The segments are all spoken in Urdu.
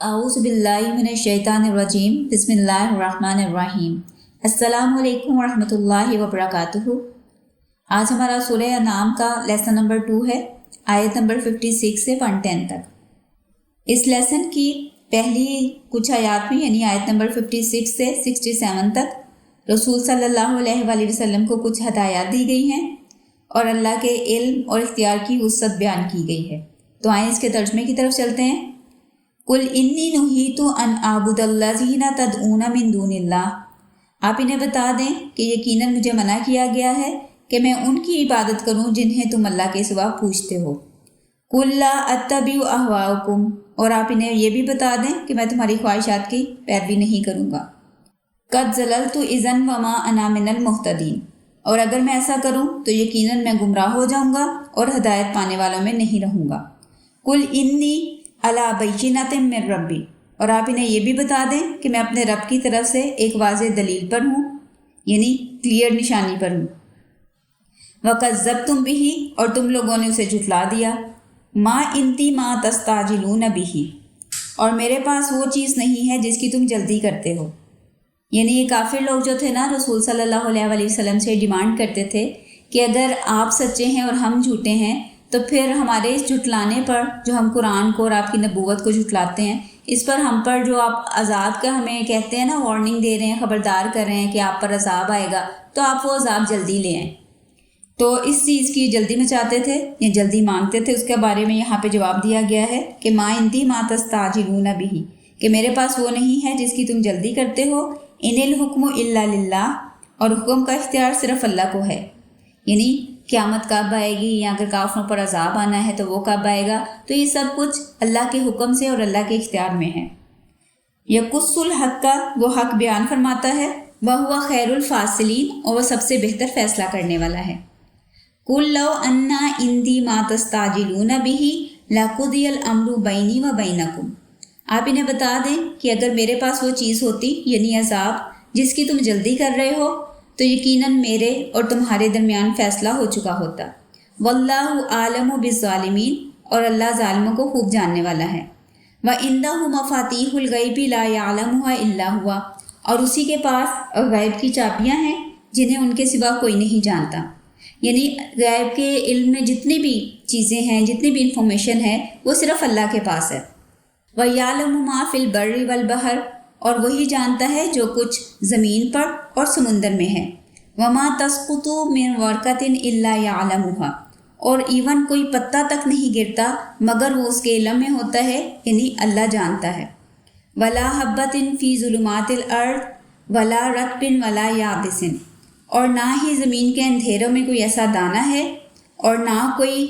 اعوذ باللہ من الشیطان الرجیم بسم اللہ الرحمن الرحیم السلام علیکم ورحمۃ اللہ وبرکاتہ۔ آج ہمارا سورہ انعام کا لیسن نمبر 2 ہے، آیت نمبر 56 سے 110 تک۔ اس لیسن کی پہلی کچھ آیات میں یعنی آیت نمبر 56 سے 67 تک رسول صلی اللہ علیہ وآلہ وسلم کو کچھ ہدایات دی گئی ہیں اور اللہ کے علم اور اختیار کی وسعت بیان کی گئی ہے۔ تو آئیں اس کے ترجمے کی طرف چلتے ہیں۔ قل انی نہیت ان اعبد الذین تدعون من دون اللہ، آپ انہیں بتا دیں کہ یقیناً مجھے منع کیا گیا ہے کہ میں ان کی عبادت کروں جنہیں تم اللہ کے سوا پوجتے ہو۔ قل لا اتبع اہواءکم، اور آپ انہیں یہ بھی بتا دیں کہ میں تمہاری خواہشات کی پیروی نہیں کروں گا۔ قد ضللت اذا وما انا من المہتدین، اور اگر میں ایسا کروں تو یقیناً میں گمراہ ہو جاؤں گا اور ہدایت پانے والوں میں نہیں رہوں گا۔ قل انی علی بینۃ من ربی، اور آپ انہیں یہ بھی بتا دیں کہ میں اپنے رب کی طرف سے ایک واضح دلیل پر ہوں، یعنی کلیئر نشانی پر ہوں۔ وکذبتم بہ، اور تم لوگوں نے اسے جھٹلا دیا۔ ما انتی ما تستعجلون بہ، اور میرے پاس وہ چیز نہیں ہے جس کی تم جلدی کرتے ہو۔ یعنی یہ کافر لوگ جو تھے نا، رسول صلی اللہ علیہ وآلہ وسلم سے ڈیمانڈ کرتے تھے کہ اگر آپ سچے ہیں اور ہم جھوٹے ہیں تو پھر ہمارے اس جھٹلانے پر، جو ہم قرآن کو اور آپ کی نبوت کو جھٹلاتے ہیں، اس پر ہم پر جو آپ عذاب کا ہمیں کہتے ہیں نا، وارننگ دے رہے ہیں، خبردار کر رہے ہیں کہ آپ پر عذاب آئے گا، تو آپ وہ عذاب جلدی لے آئیں۔ تو اس چیز کی جلدی مچاتے تھے یا جلدی مانگتے تھے۔ اس کے بارے میں یہاں پہ جواب دیا گیا ہے کہ ما انتی ما تستعجلون بہ، کہ میرے پاس وہ نہیں ہے جس کی تم جلدی کرتے ہو۔ ان الحکم الا للہ، اور حکم کا اختیار صرف اللہ کو ہے۔ یعنی قیامت کب آئے گی یا اگر کافروں پر عذاب آنا ہے تو وہ کب آئے گا، تو یہ سب کچھ اللہ کے حکم سے اور اللہ کے اختیار میں ہے۔ یقص الحق، کا وہ حق بیان فرماتا ہے، وہو خیر الفاصلین، اور وہ سب سے بہتر فیصلہ کرنے والا ہے۔ قل لو ان عندی ما تستعجلون بہ لقضی الامر بینی و بینکم، آپ انہیں بتا دیں کہ اگر میرے پاس وہ چیز ہوتی یعنی عذاب جس کی تم جلدی کر رہے ہو تو یقیناً میرے اور تمہارے درمیان فیصلہ ہو چکا ہوتا۔ واللہ عالم بالظالمین، اور اللہ ظالموں کو خوب جاننے والا ہے۔ وعندہ مفاتیح الغیب لا یعلمھا الا ہوا، اور اسی کے پاس غیب کی چابیاں ہیں جنہیں ان کے سوا کوئی نہیں جانتا۔ یعنی غیب کے علم میں جتنی بھی چیزیں ہیں، جتنی بھی انفارمیشن ہے، وہ صرف اللہ کے پاس ہے۔ وَيَعْلَمُ مَا فِي الْبَرِّ وَالْبَحْرِ، اور وہی جانتا ہے جو کچھ زمین پر اور سمندر میں ہے۔ وَمَا تَسْقُطُ مِنْ وَرْقَةٍ إِلَّا يَعْلَمُهَا، اور ایون کوئی پتا تک نہیں گرتا مگر وہ اس کے علم میں ہوتا ہے، یعنی اللہ جانتا ہے۔ وَلَا حَبَّةٍ فِي ظُلُمَاتِ الْأَرْضِ وَلَا رَطْبٍ وَلَا يَابِسٍ، اور نہ ہی زمین کے اندھیروں میں کوئی ایسا دانہ ہے اور نہ کوئی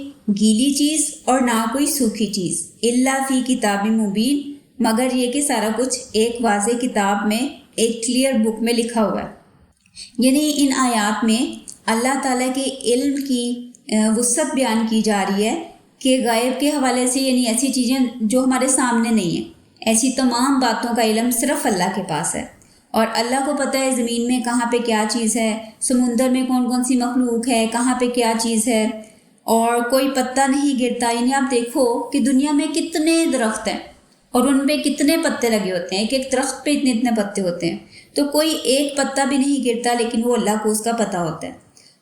گیلی چیز اور نہ کوئی سوکھی چیز، الا فی کتاب مبین، مگر یہ کہ سارا کچھ ایک واضح کتاب میں، ایک کلیئر بک میں لکھا ہوا ہے۔ یعنی ان آیات میں اللہ تعالیٰ کے علم کی وسعت بیان کی جا رہی ہے کہ غیب کے حوالے سے، یعنی ایسی چیزیں جو ہمارے سامنے نہیں ہیں، ایسی تمام باتوں کا علم صرف اللہ کے پاس ہے۔ اور اللہ کو پتہ ہے زمین میں کہاں پہ کیا چیز ہے، سمندر میں کون کون سی مخلوق ہے، کہاں پہ کیا چیز ہے، اور کوئی پتا نہیں گرتا۔ یعنی آپ دیکھو کہ دنیا میں کتنے درخت ہیں اور ان پہ کتنے پتے لگے ہوتے ہیں، ایک درخت پہ اتنے اتنے پتے ہوتے ہیں، تو کوئی ایک پتا بھی نہیں گرتا، لیکن وہ اللہ کو اس کا پتہ ہوتا ہے۔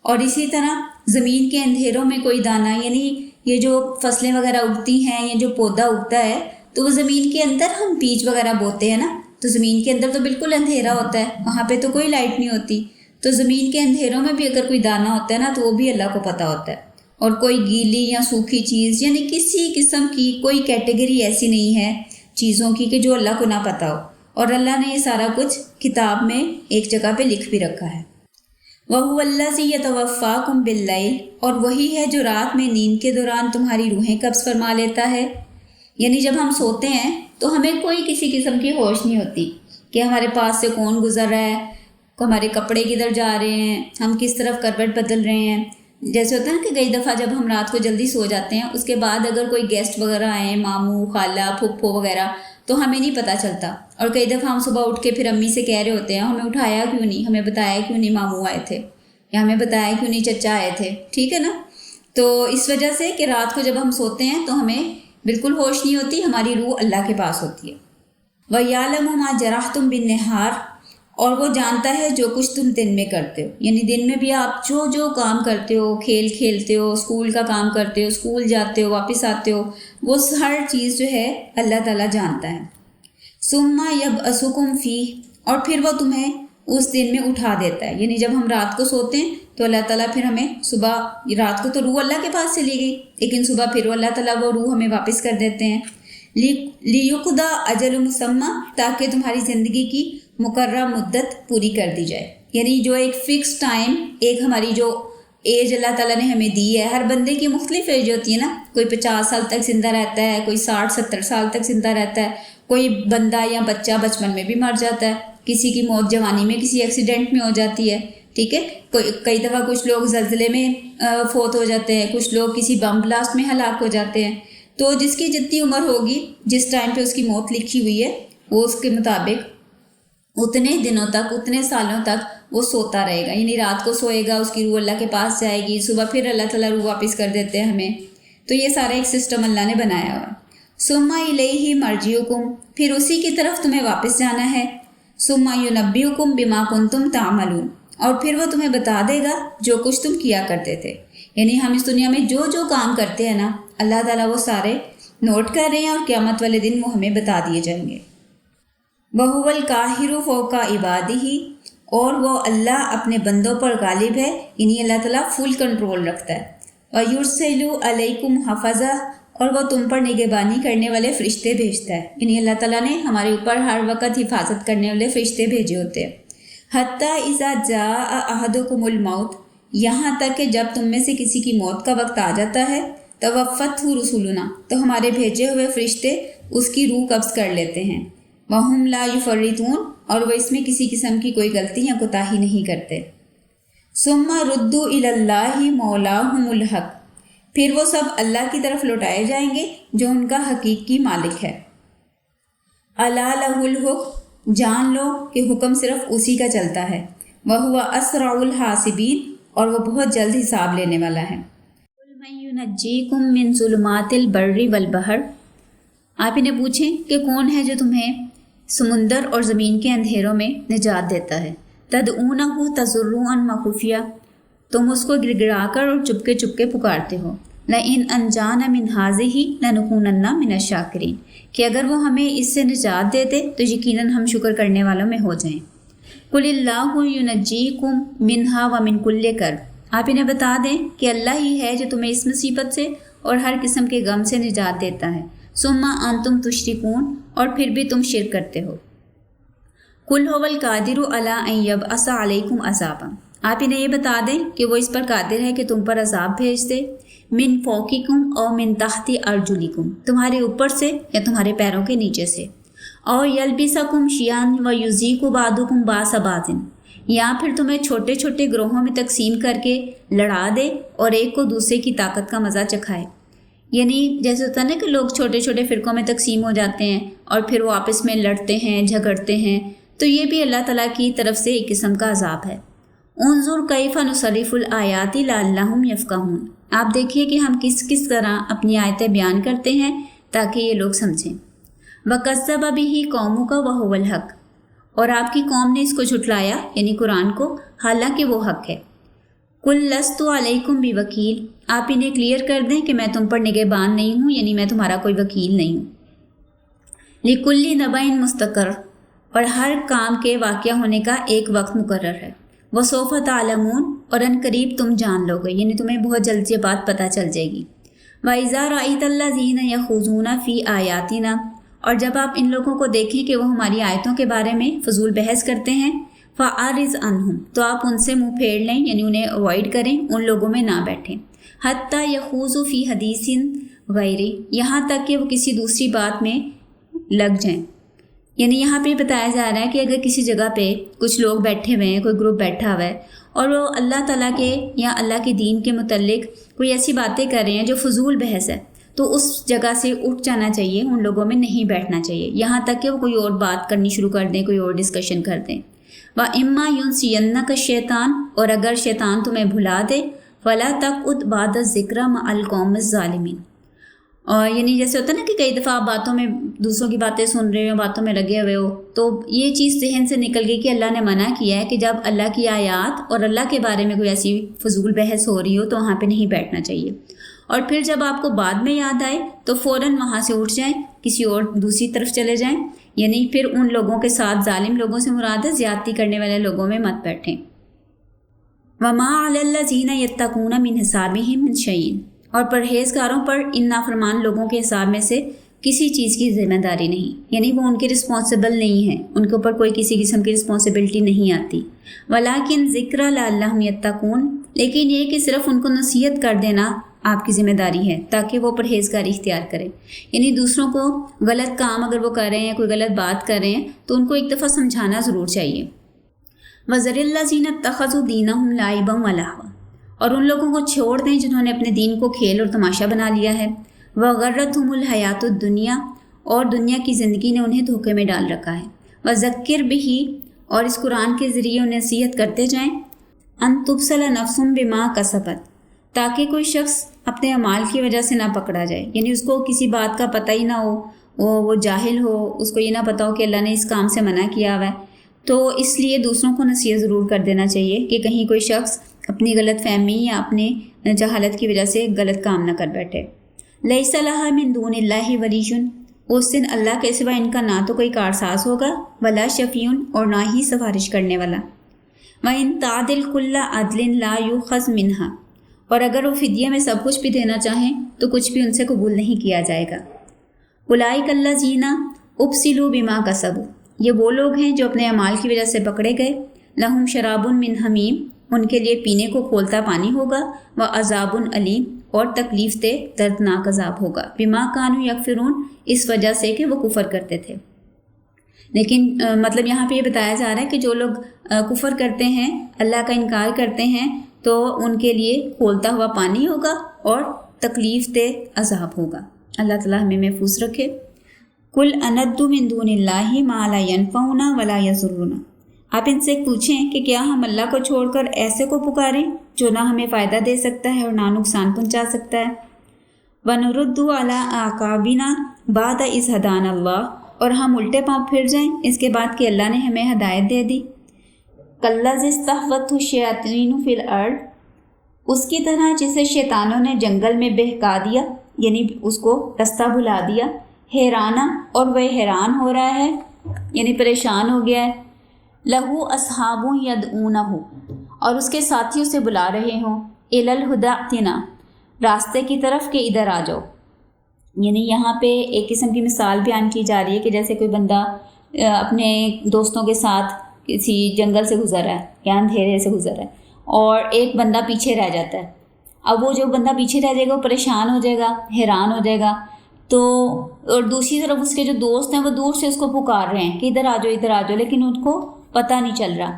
اور اسی طرح زمین کے اندھیروں میں کوئی دانہ، یعنی یہ جو فصلیں وغیرہ اگتی ہیں، یہ جو پودا اگتا ہے، تو وہ زمین کے اندر ہم بیج وغیرہ بوتے ہیں نا، تو زمین کے اندر تو بالکل اندھیرا ہوتا ہے، وہاں پہ تو کوئی لائٹ نہیں ہوتی، تو زمین کے اندھیروں میں بھی اگر کوئی دانہ ہوتا ہے نا تو وہ بھی اللہ کو پتہ ہوتا ہے۔ اور کوئی گیلی یا سوکھی چیز، یعنی کسی قسم کی کوئی کیٹیگری ایسی نہیں ہے چیزوں کی کہ جو اللہ کو نہ پتہ ہو، اور اللہ نے یہ سارا کچھ کتاب میں ایک جگہ پہ لکھ بھی رکھا ہے۔ وَهُوَ الَّذِي يَتَوَفَّاكُم بِاللَّيْلِ، اور وہی ہے جو رات میں نیند کے دوران تمہاری روحیں قبض فرما لیتا ہے۔ یعنی جب ہم سوتے ہیں تو ہمیں کوئی کسی قسم کی ہوش نہیں ہوتی کہ ہمارے پاس سے کون گزر رہا ہے، ہمارے کپڑے کدھر جا رہے ہیں، ہم کس طرف کروٹ بدل رہے ہیں۔ جیسے ہوتا ہے نا کہ کئی دفعہ جب ہم رات کو جلدی سو جاتے ہیں، اس کے بعد اگر کوئی گیسٹ وغیرہ آئیں، ماموں، خالہ، پھپھو وغیرہ، تو ہمیں نہیں پتہ چلتا، اور کئی دفعہ ہم صبح اٹھ کے پھر امی سے کہہ رہے ہوتے ہیں ہمیں اٹھایا کیوں نہیں، ہمیں بتایا کیوں نہیں ماموں آئے تھے، یا ہمیں بتایا کیوں نہیں چچا آئے تھے، ٹھیک ہے نا۔ تو اس وجہ سے کہ رات کو جب ہم سوتے ہیں تو ہمیں بالکل ہوش نہیں ہوتی، ہماری روح اللہ کے پاس ہوتی ہے۔ وَيَعْلَمُ مَا جَرَحْتُمْ بِالنَّهَارِ اور وہ جانتا ہے جو کچھ تم دن میں کرتے ہو، یعنی دن میں بھی آپ جو کام کرتے ہو، کھیل کھیلتے ہو، اسکول کا کام کرتے ہو، اسکول جاتے ہو، واپس آتے ہو، وہ ہر چیز جو ہے اللہ تعالیٰ جانتا ہے۔ ثُمَّ يَبْعَثُكُمْ فِيهِ اور پھر وہ تمہیں اس دن میں اٹھا دیتا ہے، یعنی جب ہم رات کو سوتے ہیں تو اللہ تعالیٰ پھر ہمیں صبح، رات کو تو روح اللہ کے پاس چلی گئی لیکن صبح پھر اللہ تعالیٰ وہ روح ہمیں واپس کر دیتے ہیں۔ لِيُقْضَى أَجَلٌ مُّسَمًّى تاکہ تمہاری زندگی کی مقررہ مدت پوری کر دی جائے، یعنی جو ایک فکس ٹائم، ایک ہماری جو ایج اللہ تعالیٰ نے ہمیں دی ہے، ہر بندے کی مختلف ایج ہوتی ہے نا، کوئی 50 سال تک زندہ رہتا ہے، کوئی 60-70 سال تک زندہ رہتا ہے، کوئی بندہ یا بچہ بچپن میں بھی مر جاتا ہے، کسی کی موت جوانی میں کسی ایکسیڈنٹ میں ہو جاتی ہے، ٹھیک ہے، کئی دفعہ کچھ لوگ زلزلے میں فوت ہو جاتے ہیں، کچھ لوگ کسی بم بلاسٹ میں ہلاک ہو جاتے ہیں۔ تو جس کی جتنی عمر ہوگی، جس ٹائم پہ اس کی موت لکھی ہوئی ہے، وہ اس کے مطابق اتنے دنوں تک، اتنے سالوں تک وہ سوتا رہے گا، یعنی رات کو سوئے گا، اس کی روح اللہ کے پاس جائے گی، صبح پھر اللہ تعالیٰ روح واپس کر دیتے ہیں ہمیں۔ تو یہ سارا ایک سسٹم اللہ نے بنایا ہوا ہے۔ ثُمَّ إِلَيْهِ مَرْجِعُكُمْ پھر اسی کی طرف تمہیں واپس جانا ہے۔ ثُمَّ يُنَبِّئُكُمْ بِمَا كُنتُمْ تَعْمَلُونَ اور پھر وہ تمہیں بتا دے گا جو کچھ تم کیا کرتے تھے، یعنی ہم اس دنیا میں جو کام کرتے ہیں نا، اللہ تعالیٰ وہ سارے نوٹ کر رہے ہیں اور قیامت والے دن وہ ہمیں بتا دیے جائیں گے۔ وَهُوَ الْقَاهِرُ فَوْقَ عِبَادِهِ اور وہ اللہ اپنے بندوں پر غالب ہے، یعنی اللہ تعالیٰ فل کنٹرول رکھتا ہے۔ وَيُرْسِلُ عَلَيْكُمْ حَفَظَةً اور وہ تم پر نگہبانی کرنے والے فرشتے بھیجتا ہے، یعنی اللہ تعالیٰ نے ہمارے اوپر ہر وقت حفاظت کرنے والے فرشتے بھیجے ہوتے ہیں۔ حَتَّى إِذَا جَاءَ أَحَدُكُمُ الْمَوْتُ یہاں تک کہ جب تم میں سے کسی کی موت کا وقت آ جاتا ہے، توفته رسولنا تو ہمارے بھیجے ہوئے فرشتے اس کی روح قبض کر لیتے ہیں۔ وہم لا یفرطون اور وہ اس میں کسی قسم کی کوئی غلطی یا کوتاہی نہیں کرتے۔ ثم ردوا الی اللہ مولاہم الحق پھر وہ سب اللہ کی طرف لوٹائے جائیں گے جو ان کا حقیقی مالک ہے۔ الا لہ الحکم جان لو کہ حکم صرف اسی کا چلتا ہے۔ وہو اسرع الحاسبین اور وہ بہت جلد حساب لینے والا ہے۔ من ینجیکم من ظلمات البر والبحر آپ انہیں پوچھیں کہ کون ہے جو تمہیں سمندر اور زمین کے اندھیروں میں نجات دیتا ہے۔ تدعونہ تضرعا وخفیہ تم اس کو گڑگڑا کر اور چپکے چپکے پکارتے ہو۔ لئن انجانا من ہذہ لنکونن من الشاکرین کہ اگر وہ ہمیں اس سے نجات دیتے تو یقیناً ہم شکر کرنے والوں میں ہو جائیں۔ قل اللہ ینجیکم منہا ومن کل کرب آپ انہیں بتا دیں کہ اللہ ہی ہے جو تمہیں اس مصیبت سے اور ہر قسم کے غم سے نجات دیتا ہے۔ ثم انتم تشرکون اور پھر بھی تم شرک کرتے ہو۔ قل هو القادر علی ان یبعث علیکم عذابا آپ انہیں یہ بتا دیں کہ وہ اس پر قادر ہے کہ تم پر عذاب بھیج دے، من فوقکم او من تحت ارجلکم تمہارے اوپر سے یا تمہارے پیروں کے نیچے سے، اور یلبسکم شیئا ویذیق بعضکم باس بعض یا پھر تمہیں چھوٹے چھوٹے گروہوں میں تقسیم کر کے لڑا دے اور ایک کو دوسرے کی طاقت کا مزہ چکھائے۔ یعنی جیسے ہوتا ہے نا کہ لوگ چھوٹے چھوٹے فرقوں میں تقسیم ہو جاتے ہیں اور پھر وہ آپس میں لڑتے ہیں، جھگڑتے ہیں، تو یہ بھی اللہ تعالیٰ کی طرف سے ایک قسم کا عذاب ہے۔ انظر کیف نصرف الآیات لعلہم یفقہون آپ دیکھیے کہ ہم کس طرح اپنی آیتیں بیان کرتے ہیں تاکہ یہ لوگ سمجھیں۔ وَكَذَّبَ بِهِ قَوْمُكَ وَهُوَ الْحَقُّ اور آپ کی قوم نے اس کو جھٹلایا یعنی قرآن کو، حالانکہ وہ حق ہے۔ قُل لَّسْتُ عَلَيْكُمْ بِوَكِيلٍ آپ انہیں کلیئر کر دیں کہ میں تم پر نگہبان نہیں ہوں، یعنی میں تمہارا کوئی وکیل نہیں ہوں۔ لِكُلِّ نَبَإٍ مُسْتَقَرٌّ اور ہر کام کے واقع ہونے کا ایک وقت مقرر ہے۔ وَسَوْفَ تَعْلَمُونَ اور ان قریب تم جان لو گے، یعنی تمہیں بہت جلد یہ بات پتہ چل جائے گی۔ وَإِذَا رَأَيْتَ الَّذِينَ يَخُوضُونَ فِي آيَاتِنَا اور جب آپ ان لوگوں کو دیکھیں کہ وہ ہماری آیتوں کے بارے میں فضول بحث کرتے ہیں، فَأَعْرِضْ عَنْهُمْ تو آپ ان سے منہ پھیر لیں، یعنی انہیں اوائڈ کریں، ان لوگوں میں نہ بیٹھیں۔ حَتَّى يَخُوضُوا فِي حَدِيثٍ غَيْرِهِ یہاں تک کہ وہ کسی دوسری بات میں لگ جائیں۔ یعنی یہاں پہ بتایا جا رہا ہے کہ اگر کسی جگہ پہ کچھ لوگ بیٹھے ہوئے ہیں، کوئی گروپ بیٹھا ہوا ہے اور وہ اللہ تعالیٰ کے یا اللہ کے دین کے متعلق کوئی ایسی باتیں کر رہے ہیں جو فضول بحث ہے، تو اس جگہ سے اٹھ جانا چاہیے، ان لوگوں میں نہیں بیٹھنا چاہیے یہاں تک کہ وہ کوئی اور بات کرنی شروع کر دیں، کوئی اور ڈسکشن کر دیں۔ وَإِمَّا يُنْسِيَنَّكَ الشَّيْطَانُ اور اگر شیطان تمہیں بھلا دے، فَلَا تَقْعُدْ بَعْدَ الذِّكْرِ مَعَ الْقَوْمِ الظَّالِمِينَ اور یعنی جیسے ہوتا ہے نا کہ کئی دفعہ آپ باتوں میں دوسروں کی باتیں سن رہے ہو، باتوں میں لگے ہوئے ہو، تو یہ چیز ذہن سے نکل گئی کہ اللہ نے منع کیا ہے کہ جب اللہ کی آیات اور اللہ کے بارے میں کوئی ایسی فضول بحث ہو رہی ہو تو وہاں پہ نہیں بیٹھنا چاہیے۔ اور پھر جب آپ کو بعد میں یاد آئے تو فوراً وہاں سے اٹھ جائیں، کسی اور دوسری طرف چلے جائیں، یعنی پھر ان لوگوں کے ساتھ، ظالم لوگوں سے مراد ہے زیادتی کرنے والے لوگوں میں مت بیٹھیں۔ وَمَا عَلَى الَّذِينَ يَتَّقُونَ مِنْ حِسَابِهِمْ مِنْ شَيْءٍ، اور پرہیزگاروں پر ان نافرمان لوگوں کے حساب میں سے کسی چیز کی ذمہ داری نہیں، یعنی وہ ان کے رسپانسبل نہیں ہیں، ان کے اوپر کوئی کسی قسم کی رسپانسبلٹی نہیں آتی۔ وَلَٰكِنْ ذِكْرَ لَعَلَّهُمْ يَتَّقُونَ، لیکن یہ کہ صرف ان کو نصیحت کر دینا آپ کی ذمہ داری ہے تاکہ وہ پرہیزگاری اختیار کریں، یعنی دوسروں کو غلط کام اگر وہ کر رہے ہیں، کوئی غلط بات کر رہے ہیں تو ان کو ایک دفعہ سمجھانا ضرور چاہیے۔ وَذَرِ الَّذِينَ اتَّخَذُوا دِينَهُمْ لَعِبًا وَلَهْوًا، اور ان لوگوں کو چھوڑ دیں جنہوں نے اپنے دین کو کھیل اور تماشا بنا لیا ہے۔ وَغَرَّتْهُمُ الْحَيَاةُ الدُّنْيَا، اور دنیا کی زندگی نے انہیں دھوکے میں ڈال رکھا ہے۔ وَذَكِّرْ بِهِ، اور اس قرآن کے ذریعے انہیں نصیحت کرتے جائیں۔ أَن تُبْصَلَ نَفْسٌ بِمَا كَسَبَتْ، تاکہ کوئی شخص اپنے اعمال کی وجہ سے نہ پکڑا جائے، یعنی اس کو کسی بات کا پتہ ہی نہ ہو، وہ جاہل ہو، اس کو یہ نہ پتہ ہو کہ اللہ نے اس کام سے منع کیا ہوا ہے، تو اس لیے دوسروں کو نصیحت ضرور کر دینا چاہیے کہ کہیں کوئی شخص اپنی غلط فہمی یا اپنے جہالت کی وجہ سے غلط کام نہ کر بیٹھے۔ لیس لہا من دون اللہ ولی، اس دن اللہ کے سوا ان کا نہ تو کوئی کارساز ہوگا، ولا شفیع، اور نہ ہی سفارش کرنے والا۔ وَإِن تَعْدِلْ كُلَّ عَدْلٍ لَا يُؤْخَذْ مِنْهَا، اور اگر وہ فدیے میں سب کچھ بھی دینا چاہیں تو کچھ بھی ان سے قبول نہیں کیا جائے گا۔ اولئک الذین ابسلوا بما کسبوا، یہ وہ لوگ ہیں جو اپنے اعمال کی وجہ سے پکڑے گئے۔ لہم شراب من حمیم، ان کے لیے پینے کو کھولتا پانی ہوگا، وعذاب علیم، اور تکلیف دہ دردناک عذاب ہوگا، بما کانوا یکفرون، اس وجہ سے کہ وہ کفر کرتے تھے۔ لیکن مطلب یہاں پہ یہ بتایا جا رہا ہے کہ جو لوگ کفر کرتے ہیں، اللہ کا انکار کرتے ہیں، تو ان کے لیے کھولتا ہوا پانی ہوگا اور تکلیف دہ عذاب ہوگا۔ اللہ تعالیٰ ہمیں محفوظ رکھے۔ قُلْ أَنَدُّ مِن دُونِ اللَّهِ مَا لَا يَنفَعُنَا وَلَا يَضُرُّنَا، آپ ان سے پوچھیں کہ کیا ہم اللہ کو چھوڑ کر ایسے کو پکاریں جو نہ ہمیں فائدہ دے سکتا ہے اور نہ نقصان پہنچا سکتا ہے۔ وَنُرُدُّ عَلَىٰ أَعْقَابِنَا بَعْدَ إِذْ هَدَانَا اللَّهُ، اور ہم الٹے پاؤں پھر جائیں اس کے بعد کہ اللہ نے ہمیں ہدایت دے دی۔ کالذی استہوتہ الشیاطین فی الارض، اس کی طرح جسے شیطانوں نے جنگل میں بہکا دیا، یعنی اس کو رستہ بھلا دیا۔ حیرانہ، اور وہ حیران ہو رہا ہے، یعنی پریشان ہو گیا ہے۔ لہو اصحاب یدعونہ، اور اس کے ساتھی اسے بلا رہے ہوں، الی الہدی ائتنا، راستے کی طرف کہ ادھر آ جاؤ۔ یعنی یہاں پہ ایک قسم کی مثال بیان کی جا رہی ہے کہ جیسے کوئی بندہ اپنے دوستوں کے ساتھ کسی جنگل سے گزر رہا ہے یا اندھیرے سے گزر رہا ہے، اور ایک بندہ پیچھے رہ جاتا ہے۔ اب وہ جو بندہ پیچھے رہ جائے گا وہ پریشان ہو جائے گا، حیران ہو جائے گا، تو اور دوسری طرف اس کے جو دوست ہیں وہ دور سے اس کو پکار رہے ہیں کہ ادھر آ جاؤ ادھر آ جاؤ، لیکن ان کو پتہ نہیں چل رہا۔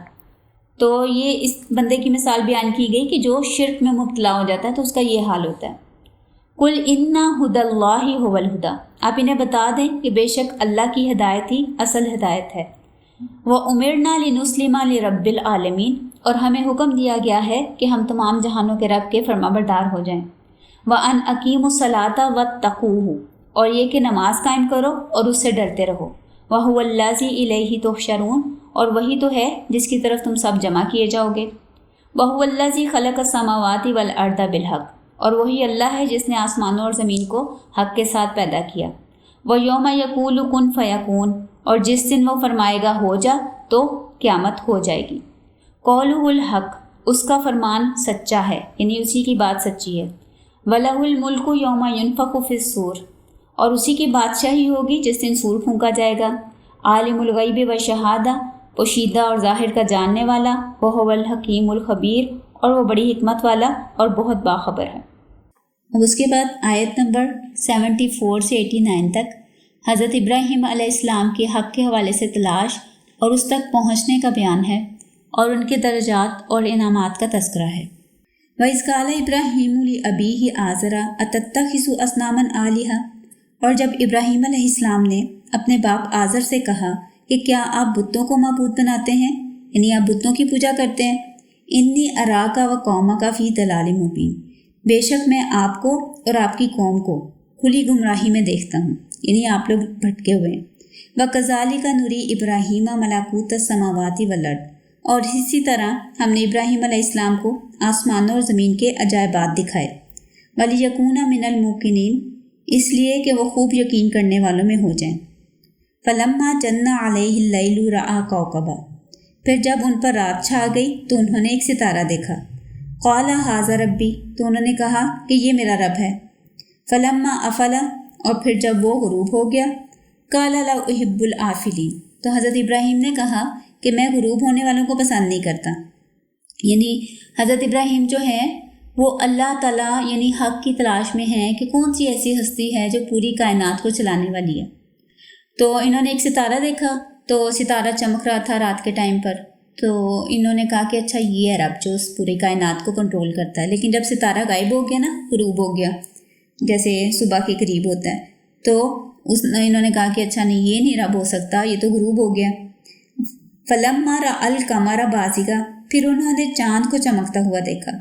تو یہ اس بندے کی مثال بیان کی گئی کہ جو شرک میں مبتلا ہو جاتا ہے تو اس کا یہ حال ہوتا ہے۔ قُلْ إِنَّ هُدَى اللَّهِ هُوَ الْهُدَىٰ، آپ انہیں بتا دیں کہ بے شک اللہ کی ہدایت ہی اصل ہدایت ہے۔ وَأُمِرْنَا لِنُسْلِمَ لِرَبِّ الْعَالَمِينَ، اور ہمیں حکم دیا گیا ہے کہ ہم تمام جہانوں کے رب کے فرمانبردار ہو جائیں۔ وَأَنْ أَقِيمُوا الصَّلَاةَ وَاتَّقُوهُ، اور یہ کہ نماز قائم کرو اور اس سے ڈرتے رہو۔ وَهُوَ الَّذِي إِلَيْهِ تُحْشَرُونَ، اور وہی تو ہے جس کی طرف تم سب جمع کیے جاؤ گے۔ وَهُوَ الَّذِي خَلَقَ السَّمَاوَاتِ وَالْأَرْضَ بِالْحَقِّ، اور وہی اللہ ہے جس نے آسمانوں اور زمین کو حق کے ساتھ پیدا کیا۔ وَيَوْمَ يَقُولُ كُن فَيَكُونُ، اور جس دن وہ فرمائے گا ہو جا تو قیامت ہو جائے گی۔ قَوْلُهُ الْحَقُّ، اس کا فرمان سچا ہے، یعنی اسی کی بات سچی ہے۔ وَلَهُ الْمُلْكُ يَوْمَ يُنفَخُ فِي الصُّورِ، اور اسی کی بادشاہی ہوگی جس دن سور پھونکا جائے گا۔ عالم الغیب والشہادہ، پوشیدہ اور ظاہر کا جاننے والا، وَهُوَ الْحَكِيمُ الْخَبِيرُ، اور وہ بڑی حکمت والا اور بہت باخبر ہے۔ اب اس کے بعد آیت نمبر 74 سے 89 تک حضرت ابراہیم علیہ السلام کے حق کے حوالے سے تلاش اور اس تک پہنچنے کا بیان ہے، اور ان کے درجات اور انعامات کا تذکرہ ہے۔ وَإِذْ قَالَ إِبْرَاهِيمُ لِأَبِيهِ آزَرَ أَتَتَّخِذُ أَصْنَامًا آلِهَةً، اور جب ابراہیم علیہ السلام نے اپنے باپ آزر سے کہا کہ کیا آپ بتوں کو معبود بناتے ہیں، یعنی آپ بتوں کی پوجا کرتے ہیں۔ انی اراک و قومک فی ضلال مبین، بے شک میں آپ کو اور آپ کی قوم کو کھلی گمراہی میں دیکھتا ہوں، یعنی آپ لوگ بھٹکے ہوئے ہیں۔ وَكَذَلِكَ نُرِي إِبْرَاهِيمَ مَلَكُوتَ السَّمَاوَاتِ وَالْأَرْضِ، اور اسی طرح ہم نے ابراہیم علیہ السلام کو آسمانوں اور زمین کے عجائبات دکھائے۔ وَلِيَكُونَ مِنَ الْمُوقِنِينَ، اس لیے کہ وہ خوب یقین کرنے والوں میں ہو جائیں۔ فَلَمَّا جَنَّ عَلَيْهِ اللَّيْلُ رَأَىٰ كَوْكَبًا، پھر جب ان پر رات چھا گئی تو انہوں نے ایک ستارہ دیکھا۔ قَالَ هَٰذَا رَبِّي، تو انہوں نے کہا کہ یہ میرا رب ہے۔ فَلَمَّا أَفَلَ، اور پھر جب وہ غروب ہو گیا، قَالَ لَا أُحِبُّ الْآفِلِينَ، تو حضرت ابراہیم نے کہا کہ میں غروب ہونے والوں کو پسند نہیں کرتا۔ یعنی حضرت ابراہیم جو ہیں وہ اللہ تعالیٰ یعنی حق کی تلاش میں ہیں کہ کون سی ایسی ہستی ہے جو پوری کائنات کو چلانے والی ہے۔ تو انہوں نے ایک ستارہ دیکھا، تو ستارہ چمک رہا تھا رات کے ٹائم پر، تو انہوں نے کہا کہ اچھا یہ ہے رب جو اس پوری کائنات کو کنٹرول کرتا ہے۔ لیکن جب ستارہ غائب ہو گیا نا، غروب ہو گیا جیسے صبح کے قریب ہوتا ہے، تو انہوں نے کہا کہ اچھا نہیں، یہ نہیں رب ہو سکتا، یہ تو غروب ہو گیا۔ فَلَمَّا رَأَى الْقَمَرَ بَازِغًا، پھر انہوں نے چاند کو چمکتا ہوا دیکھا۔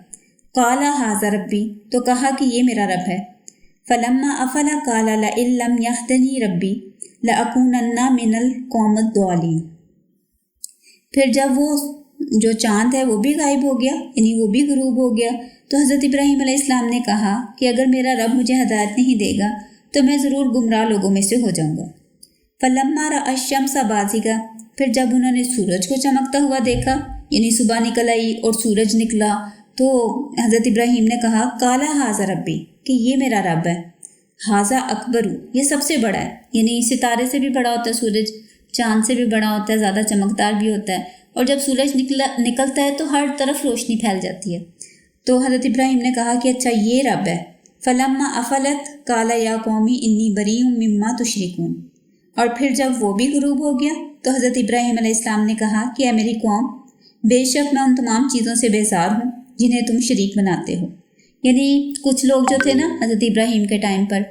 قَالَ هَٰذَا رَبِّي، تو کہا کہ یہ میرا رب ہے۔ فَلَمَّا أَفَلَ قَالَ لَئِن لَّمْ يَهْدِنِي رَبِّي لَأَكُونَنَّ مِنَ الْقَوْمِ الضَّالِّينَ، پھر جب وہ جو چاند ہے وہ بھی غائب ہو گیا، یعنی وہ بھی غروب ہو گیا، تو حضرت ابراہیم علیہ السلام نے کہا کہ اگر میرا رب مجھے ہدایت نہیں دے گا تو میں ضرور گمراہ لوگوں میں سے ہو جاؤں گا۔ فَلَمَّا رَأَى الشَّمْسَ بَازِغًا، پھر جب انہوں نے سورج کو چمکتا ہوا دیکھا، یعنی صبح نکل آئی اور سورج نکلا، تو حضرت ابراہیم نے کہا قَالَ هَٰذَا رَبِّي، کہ یہ میرا رب ہے۔ هَٰذَا أَكْبَرُ، یہ سب سے بڑا ہے، یعنی ستارے سے بھی بڑا ہوتا ہے سورج، چاند سے بھی بڑا ہوتا ہے، زیادہ چمکدار بھی ہوتا ہے، اور جب سورج نکلتا ہے تو ہر طرف روشنی پھیل جاتی ہے۔ تو حضرت ابراہیم نے کہا کہ اچھا یہ رب ہے۔ فَلَمَّا أَفَلَتْ قَالَ يَا قَوْمِ إِنِّي بَرِيءٌ مِّمَّا تُشْرِكُونَ، اور پھر جب وہ بھی غروب ہو گیا تو حضرت ابراہیم علیہ السلام نے کہا کہ اے میری قوم، بے شک میں ان تمام چیزوں سے بیزار ہوں جنہیں تم شریک بناتے ہو۔ یعنی کچھ لوگ جو تھے نا حضرت ابراہیم کے ٹائم پر،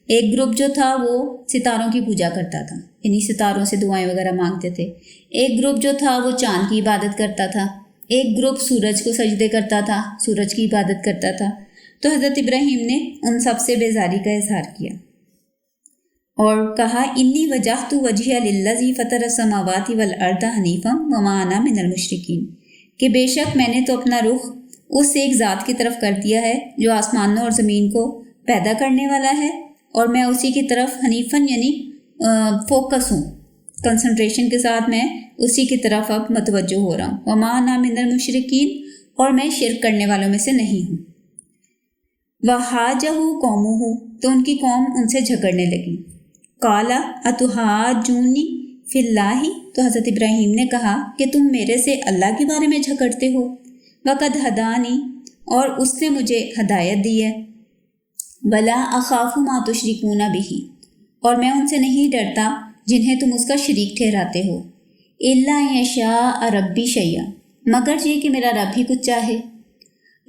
ایک گروپ جو تھا وہ ستاروں کی پوجا کرتا تھا، یعنی ستاروں سے دعائیں وغیرہ مانگتے تھے۔ ایک گروپ جو تھا وہ چاند کی عبادت کرتا تھا، ایک گروپ سورج کو سجدے کرتا تھا، سورج کی عبادت کرتا تھا۔ تو حضرت ابراہیم نے ان سب سے بیزاری کا اظہار کیا اور کہا انی وجہت وجہی للذی فطر السماوات والارض حنیفا وما انا من المشرکین، کہ بے شک میں نے تو اپنا رخ اس ایک ذات کی طرف کر دیا ہے جو آسمانوں اور زمین کو پیدا کرنے والا ہے، اور میں اسی کی طرف حنیفاً یعنی فوکس ہوں، کنسنٹریشن کے ساتھ میں اسی کی طرف اب متوجہ ہو رہا ہوں۔ وما انا من المشرکین، اور میں شرک کرنے والوں میں سے نہیں ہوں۔ وحاجہ قومہ، تو ان کی قوم ان سے جھگڑنے لگی۔ قال اتحاجونی فی اللہ، تو حضرت ابراہیم نے کہا کہ تم میرے سے اللہ کے بارے میں جھگڑتے ہو۔ وقد ہدانی، اور اس نے مجھے ہدایت دی ہے۔ ولا اخاف ما تشرکون بہ، اور میں ان سے نہیں ڈرتا جنہیں تم اس کا شریک ٹھہراتے ہو۔ الا یشاء ربی شیئا، مگر یہ کہ میرا رب ہی کچھ چاہے۔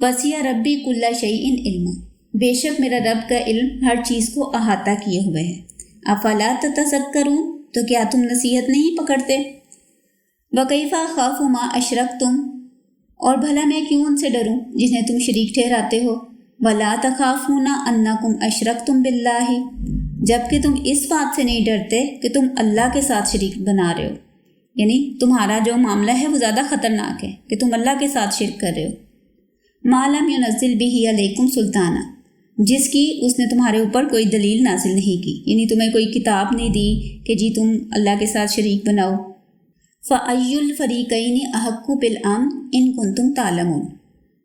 وسع ربی کل شیء علما، بے شک میرا رب کا علم ہر چیز کو احاطہ کیے ہوئے ہے۔ افلا تتذکرون، تو کیا تم نصیحت نہیں پکڑتے؟ وکیف اخاف ما اشرکتم، اور بھلا میں کیوں ان سے ڈروں جنہیں تم شریک ٹھہراتے ہو۔ ولا تخافون انکم اشرکتم باللہ، جبکہ تم اس بات سے نہیں ڈرتے کہ تم اللہ کے ساتھ شریک بنا رہے ہو، یعنی تمہارا جو معاملہ ہے وہ زیادہ خطرناک ہے کہ تم اللہ کے ساتھ شرک کر رہے ہو۔ ما لم ينزل به علیکم سلطانہ، جس کی اس نے تمہارے اوپر کوئی دلیل نازل نہیں کی، یعنی تمہیں کوئی کتاب نہیں دی کہ جی تم اللہ کے ساتھ شریک بناؤ۔ فَأَيُّ الْفَرِيقَيْنِ أَحَقُّ بِالْأَمْنِ إِن كُنتُمْ تَعْلَمُونَ،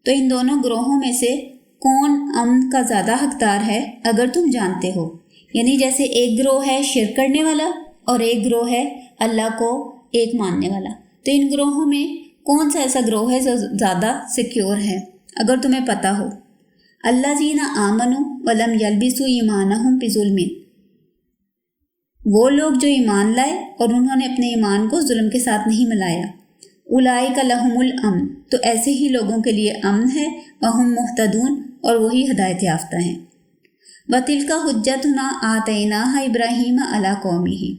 تو ان دونوں گروہوں میں سے کون امن کا زیادہ حقدار ہے اگر تم جانتے ہو۔ یعنی جیسے ایک گروہ ہے شرک کرنے والا اور ایک گروہ ہے اللہ کو ایک ماننے والا، تو ان گروہوں میں کون سا ایسا گروہ ہے جو زیادہ سیکیور ہے اگر تمہیں پتہ ہو۔ الذین آمنوا ولم یلبسوا ایمانہم بظلم، وہ لوگ جو ایمان لائے اور انہوں نے اپنے ایمان کو ظلم کے ساتھ نہیں ملایا۔ اولئک لہم الامن، تو ایسے ہی لوگوں کے لیے امن ہے، وہم مہتدون، اور وہی ہدایت یافتہ ہیں۔ وتلک حجتنا آتیناہا ابراہیم علی قومہ،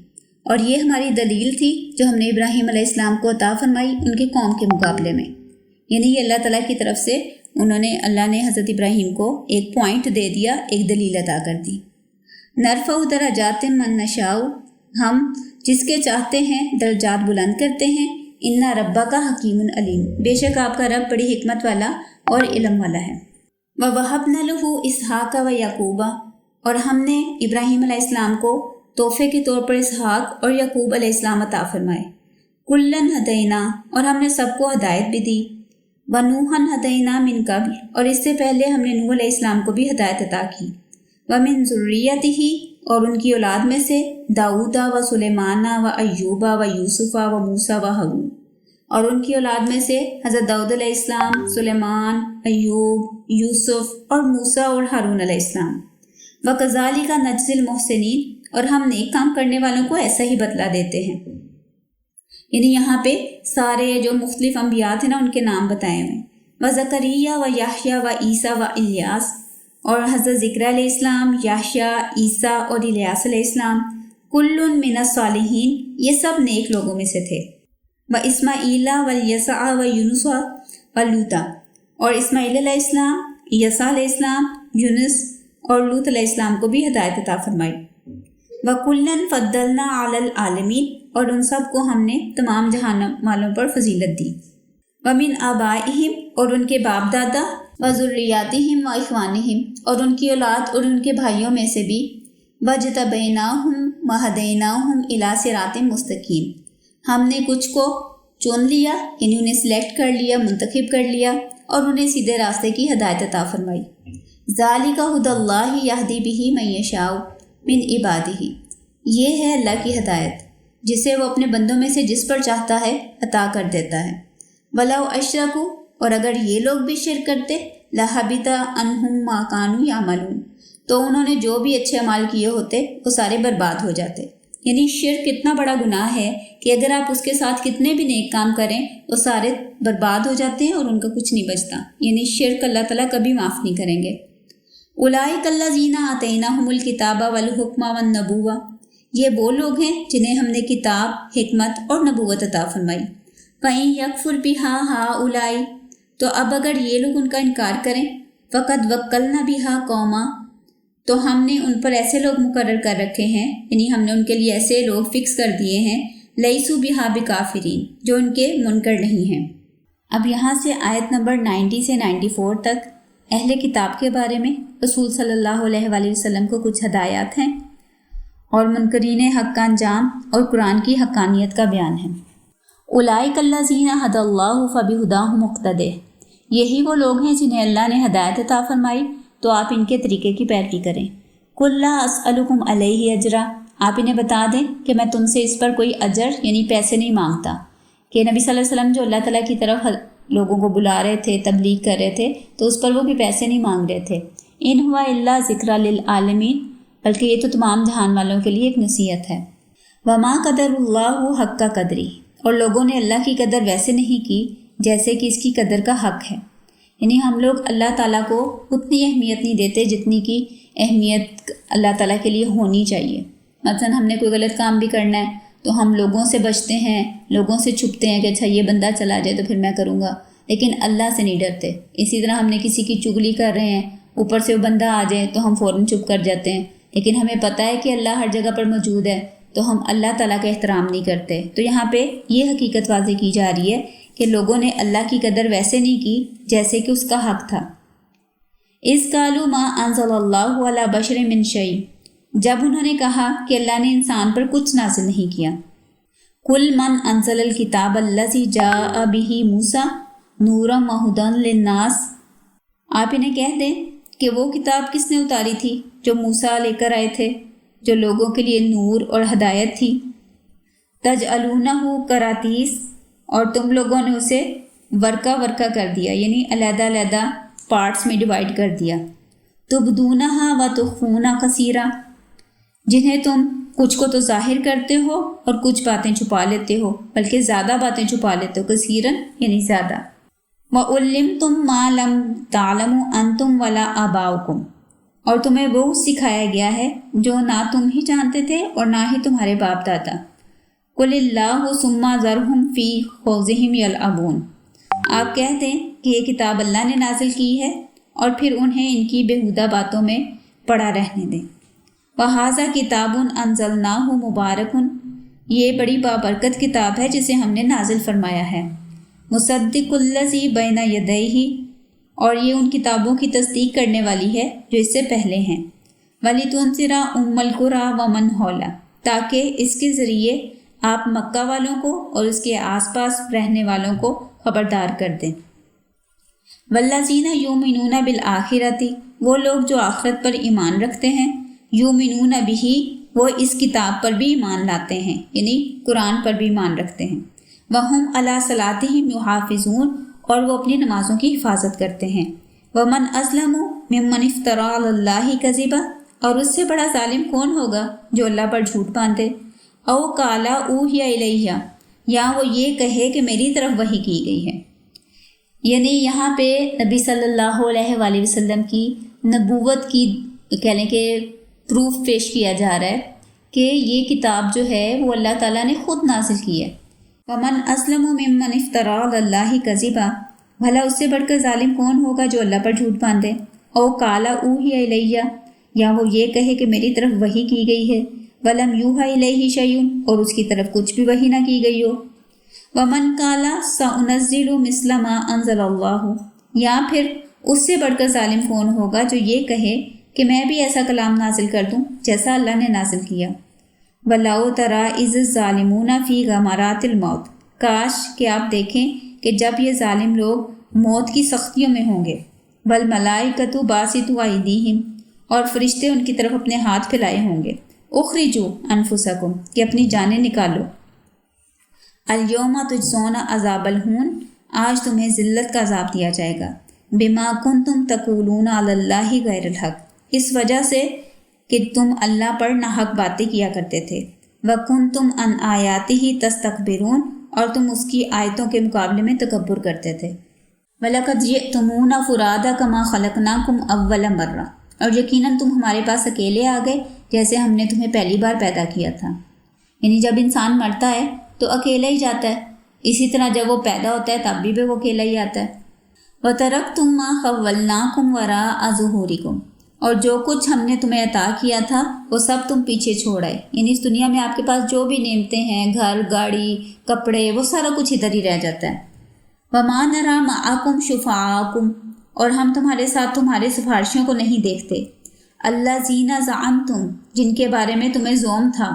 اور یہ ہماری دلیل تھی جو ہم نے ابراہیم علیہ السلام کو عطا فرمائی ان کے قوم کے مقابلے میں، یعنی یہ اللہ تعالیٰ کی طرف سے اللہ نے حضرت ابراہیم کو ایک پوائنٹ دے دیا، ایک دلیل عطا کر دی۔ نرفع درجات من نشاء، ہم جس کے چاہتے ہیں درجات بلند کرتے ہیں۔ ان ربک حکیم علیم، بے شک آپ کا رب بڑی حکمت والا اور علم والا ہے۔ وَوَهَبْنَا لَهُ إِسْحَاقَ وَيَعْقُوبَ، اور ہم نے ابراہیم علیہ السلام کو تحفے کے طور پر اسحاق اور یعقوب علیہ السلام عطا فرمائے۔ کُلًّا هَدَيْنَا، اور ہم نے سب کو ہدایت بھی دی۔ وَنُوحًا هَدَيْنَا مِن قَبْلُ، اور اس سے پہلے ہم نے نوح علیہ السلام کو بھی ہدایت عطا کی۔ وَمِن ذُرِّيَّتِهِ، اور ان کی اولاد میں سے داؤد و سلیمان و ایوب و یوسف و موسیٰ و ہارون، اور ان کی اولاد میں سے حضرت داؤد علیہ السلام، سلیمان، ایوب، یوسف اور موسیٰ اور ہارون علیہ السلام۔ وَكَذَلِكَ نَجْزِي الْمُحْسِنِينَ، اور ہم نیک کام کرنے والوں کو ایسا ہی بدلہ دیتے ہیں۔ یعنی یہاں پہ سارے جو مختلف انبیاء تھے نا ان کے نام بتائے ہوئے، وَزَكَرِيَّا وَيَحْيَا وَعِیسیٰ وَإِلیاس، اور حضرت ذکر علیہ السلام، یحییٰ، عیسیٰ اور الیاس علیہ السلام، کل من الصالحین، یہ سب نیک لوگوں میں سے تھے۔ وَإِسْمَاعِیلَ وَالْيَسَعَ وَيُونُسَ وَلُوطَ، اور اسماعیل علیہ السلام، یسع علیہ السلام، یونس اور لوط علیہ السلام کو بھی ہدایت عطا فرمائی۔ وَكُلًّا فَضَّلْنَا عَلَى الْعَالَمِينَ، اور ان سب کو ہم نے تمام جہان والوں پر فضیلت دی۔ وَمِنْ آبَائِهِمْ، اور ان کے باپ دادا، وَذُرِّيَّاتِهِمْ وَإِخْوَانِهِمْ، اور ان کی اولاد اور ان کے بھائیوں میں سے بھی۔ وَاجْتَبَيْنَاهُمْ وَهَدَيْنَاهُمْ إِلَىٰ صِرَاطٍ مُسْتَقِيمٍ، ہم نے کچھ کو چن لیا، یعنی انہیں سلیکٹ کر لیا، منتخب کر لیا، اور انہیں سیدھے راستے کی ہدایت عطا فرمائی۔ ذَلِكَ هُدَى اللَّهِ يَهْدِي بِهِ مَن يَشَاءُ مِنْ عِبَادِهِ، یہ ہے اللہ کی ہدایت جسے وہ اپنے بندوں میں سے جس پر چاہتا ہے عطا کر دیتا ہے۔ وَلَوْ أَشْرَكُوا، اور اگر یہ لوگ بھی شرک کرتے، لَحَبِطَ عَنْهُمْ مَا كَانُوا يَعْمَلُونَ، تو انہوں نے جو بھی اچھے اعمال کیے ہوتے وہ سارے برباد ہو جاتے۔ یعنی شرک اتنا بڑا گناہ ہے کہ اگر آپ اس کے ساتھ کتنے بھی نیک کام کریں وہ سارے برباد ہو جاتے ہیں اور ان کا کچھ نہیں بچتا۔ یعنی شرک اللہ تعالیٰ کبھی معاف نہیں کریں گے۔ اولئک الذین آتیناہم الکتاب والحکم والنبوۃ، یہ وہ لوگ ہیں جنہیں ہم نے کتاب، حکمت اور نبوت عطا فرمائی۔ فَإِن یکفر بِہَا ہؤلاء، تو اب اگر یہ لوگ ان کا انکار کریں، فَقَدْ وَکَّلْنَا بِہَا قَوْمًا، تو ہم نے ان پر ایسے لوگ مقرر کر رکھے ہیں، یعنی ہم نے ان کے لیے ایسے لوگ فکس کر دیے ہیں، لیسوا بہا بکافرین، جو ان کے منکر نہیں ہیں۔ اب یہاں سے آیت نمبر 90 سے 94 تک اہل کتاب کے بارے میں رسول صلی اللہ علیہ وآلہ وسلم کو کچھ ہدایات ہیں اور منکرین حق کا انجام اور قرآن کی حقانیت کا بیان ہے۔ اولئک الذین ھدی اللہ فبہداہ مقتدی، یہی وہ لوگ ہیں جنہیں اللہ نے ہدایت عطا فرمائی تو آپ ان کے طریقے کی پیروی کریں۔ قل لا اسألکم علیہ اجرا، آپ انہیں بتا دیں کہ میں تم سے اس پر کوئی اجر یعنی پیسے نہیں مانگتا، کہ نبی صلی اللہ علیہ وسلم جو اللہ تعالیٰ کی طرف لوگوں کو بلا رہے تھے، تبلیغ کر رہے تھے، تو اس پر وہ بھی پیسے نہیں مانگ رہے تھے۔ ان ہوا الا ذکر للعالمین، بلکہ یہ تو تمام جہان والوں کے لیے ایک نصیحت ہے۔ وما قدر اللہ حق کا قدری، اور لوگوں نے اللہ کی قدر ویسے نہیں کی جیسے کہ اس کی قدر کا حق ہے۔ یعنی ہم لوگ اللہ تعالیٰ کو اتنی اہمیت نہیں دیتے جتنی کی اہمیت اللہ تعالیٰ کے لیے ہونی چاہیے۔ مثلا ہم نے کوئی غلط کام بھی کرنا ہے تو ہم لوگوں سے بچتے ہیں، لوگوں سے چھپتے ہیں کہ اچھا یہ بندہ چلا جائے تو پھر میں کروں گا، لیکن اللہ سے نہیں ڈرتے۔ اسی طرح ہم نے کسی کی چغلی کر رہے ہیں، اوپر سے وہ بندہ آ جائے تو ہم فوراً چپ کر جاتے ہیں، لیکن ہمیں پتہ ہے کہ اللہ ہر جگہ پر موجود ہے تو ہم اللہ تعالیٰ کا احترام نہیں کرتے۔ تو یہاں پہ یہ حقیقت واضح کی جا رہی ہے کہ لوگوں نے اللہ کی قدر ویسے نہیں کی جیسے کہ اس کا حق تھا۔ اذ قالوا ما انزل اللہ علی بشر من شیء، جب انہوں نے کہا کہ اللہ نے انسان پر کچھ نازل نہیں کیا۔ قل من انزل الکتاب الذی جاء بہ موسیٰ نورا وہدی للناس، آپ انہیں کہہ دیں کہ وہ کتاب کس نے اتاری تھی جو موسیٰ لے کر آئے تھے، جو لوگوں کے لیے نور اور ہدایت تھی۔ تجعلونہ قراطیس، اور تم لوگوں نے اسے ورقہ ورقہ کر دیا، یعنی علیحدہ علیحدہ پارٹس میں ڈیوائڈ کر دیا۔ تبدونہ و تخفون کثیرا، جنہیں تم کچھ کو تو ظاہر کرتے ہو اور کچھ باتیں چھپا لیتے ہو، بلکہ زیادہ باتیں چھپا لیتے ہو، کثیرن یعنی زیادہ۔ وَعُلِّمْتُم مَّا لَمْ تَعْلَمُوا أَنتُمْ وَلَا آبَاؤُكُمْ، اور تمہیں وہ سکھایا گیا ہے جو نہ تم ہی جانتے تھے اور نہ ہی تمہارے باپ دادا۔ قُلِ اللَّهُ ثُمَّ ذَرْهُمْ فِي خَوْضِهِمْ يَلْعَبُونَ، آپ کہہ دیں کہ یہ کتاب اللہ نے نازل کی ہے اور پھر انہیں ان کی بیہودہ باتوں میں پڑا رہنے دیں۔ وَهَذَا كِتَابٌ أَنزَلْنَاهُ مُبَارَكٌ، یہ بڑی بابرکت کتاب ہے جسے ہم نے نازل فرمایا ہے۔ مُصَدِّقُ الَّذِي بَيْنَ يَدَيْهِ، اور یہ ان کتابوں کی تصدیق کرنے والی ہے جو اس سے پہلے ہیں۔ وَلِتُنذِرَ أُمَّ الْقُرَىٰ وَمَنْ حَوْلَهَا، تاکہ اس کے ذریعے آپ مکہ والوں کو اور اس کے آس پاس رہنے والوں کو خبردار کر دیں۔ وَالَّذِينَ يُؤْمِنُونَ بِالْآخِرَةِ، وہ لوگ جو آخرت پر ایمان رکھتے ہیں، یؤمنون بہ، وہ اس کتاب پر بھی ایمان لاتے ہیں، یعنی قرآن پر بھی ایمان رکھتے ہیں۔ وَهُمْ عَلَىٰ صَلَاتِهِمْ يُحَافِظُونَ، اور وہ اپنی نمازوں کی حفاظت کرتے ہیں۔ وَمَنْ أَظْلَمُ مِمَّنِ افْتَرَىٰ عَلَى اللَّهِ كَذِبًا، اور اس سے بڑا ظالم کون ہوگا جو اللہ پر جھوٹ باندھے۔ او قَالَ أُوحِيَ إِلَيَّ، یا وہ یہ کہے کہ میری طرف وحی کی گئی ہے۔ یعنی یہاں پہ نبی صلی اللہ علیہ وآلہ وسلم کی نبوت کی کہنے کے پروف پیش کیا جا رہا ہے کہ یہ کتاب جو ہے وہ اللہ تعالیٰ نے خود نازل کی ہے۔ وَمَنْ أَظْلَمُ مِمَّنِ افْتَرَىٰ عَلَى اللَّهِ كَذِبًا، بھلا اس سے بڑھ کر ظالم کون ہوگا جو اللہ پر جھوٹ باندھے۔ او قَالَ أُوحِيَ إِلَيَّ، یا وہ یہ کہے کہ میری طرف وحی کی گئی ہے۔ وَلَمْ يُوحَ إِلَيْهِ شَيْءٌ، اور اس کی طرف کچھ بھی وحی نہ کی گئی ہو۔ وَمَنْ قَالَ سَأُنَزِّلُ مِثْلَ مَا أَنزَلَ اللَّهُ، یا پھر اس سے بڑھ کر ظالم کون ہوگا جو یہ کہے کہ میں بھی ایسا کلام نازل کر دوں جیسا اللہ نے نازل کیا۔ وَلَوْ تَرَىٰ إِذِ الظَّالِمُونَ فِي غَمَرَاتِ الْمَوْتِ، کاش کہ آپ دیکھیں کہ جب یہ ظالم لوگ موت کی سختیوں میں ہوں گے۔ وَالْمَلَائِكَةُ بَاسِطُو أَيْدِيهِمْ، اور فرشتے ان کی طرف اپنے ہاتھ پھیلائے ہوں گے۔ اخرجوا انفسکم، کہ اپنی جانیں نکالو۔ الیوم تجزون عذاب الہون، آج تمہیں ذلت کا عذاب دیا جائے گا۔ بما کنتم تقولون علی اللہ غیر الحق، اس وجہ سے کہ تم اللہ پر ناحق باتیں کیا کرتے تھے۔ وکنتم عن آیاتہ تستکبرون، اور تم اس کی آیتوں کے مقابلے میں تکبر کرتے تھے۔ وَلَقَدْ جِئْتُمُونَا فُرَادَىٰ كَمَا خَلَقْنَاكُمْ أَوَّلَ مَرَّةٍ، اور یقیناً تم ہمارے پاس اکیلے آ گئے جیسے ہم نے تمہیں پہلی بار پیدا کیا تھا۔ یعنی جب انسان مرتا ہے تو اکیلا ہی جاتا ہے، اسی طرح جب وہ پیدا ہوتا ہے تب بھی وہ اکیلا ہی آتا ہے۔ وَتَرَكْتُم مَّا خَوَّلْنَاكُمْ وَرَاءَ ظُهُورِكُمْ، اور جو کچھ ہم نے تمہیں عطا کیا تھا وہ سب تم پیچھے چھوڑ آئے، یعنی اس دنیا میں آپ کے پاس جو بھی نعمتیں ہیں، گھر، گاڑی، کپڑے، وہ سارا کچھ ادھر ہی رہ جاتا ہے۔ وَمَا نَرَىٰ مَعَكُمْ شُفَعَاءَكُمْ، اور ہم تمہارے ساتھ تمہارے سفارشیوں کو نہیں دیکھتے۔ الَّذِينَ زَعَمْتُمْ، جن کے بارے میں تمہیں زعم تھا،